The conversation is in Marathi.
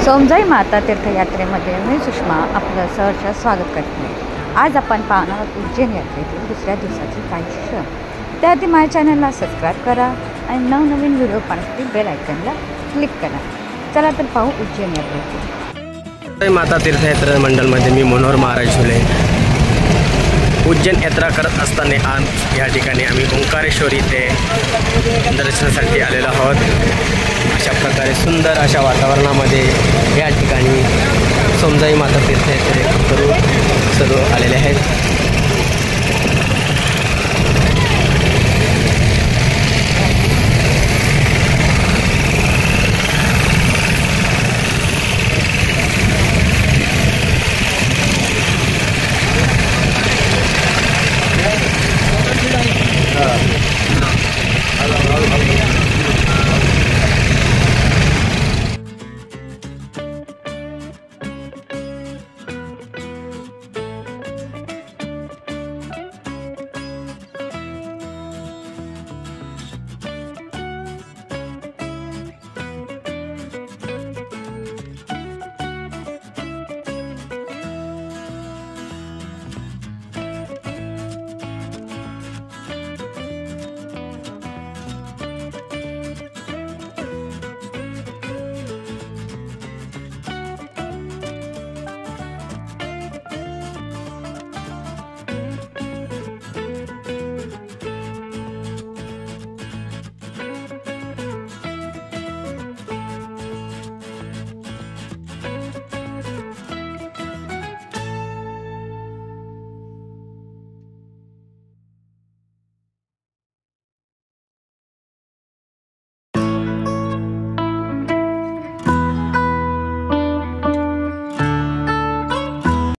सोमजाई माता तीर्थयात्रेमध्ये मी सुषमा आपलं सहर्ष स्वागत करते. आज आपण पाहणार आहोत उज्जैन यात्रेतील दुसऱ्या दिवसाचे काही क्षण. त्याआधी माझ्या चॅनलला सबस्क्राईब करा आणि नवनवीन व्हिडिओ पाहण्यासाठी बेल आयकॉनला क्लिक करा. चला तर पाहू उज्जैन यात्रेतील. माता तीर्थयात्रा मंडळमध्ये मी मनोहर महाराज झुले. उज्जैन यात्रा करत असताना आज या ठिकाणी आम्ही ओंकारेश्वरी ते दर्शनासाठी आलेलो आहोत. अशा प्रकारे सुंदर अशा वातावरणामध्ये या ठिकाणी सोमजाई माता तीर्थयात्रे करू सर्व आलेले आहेत.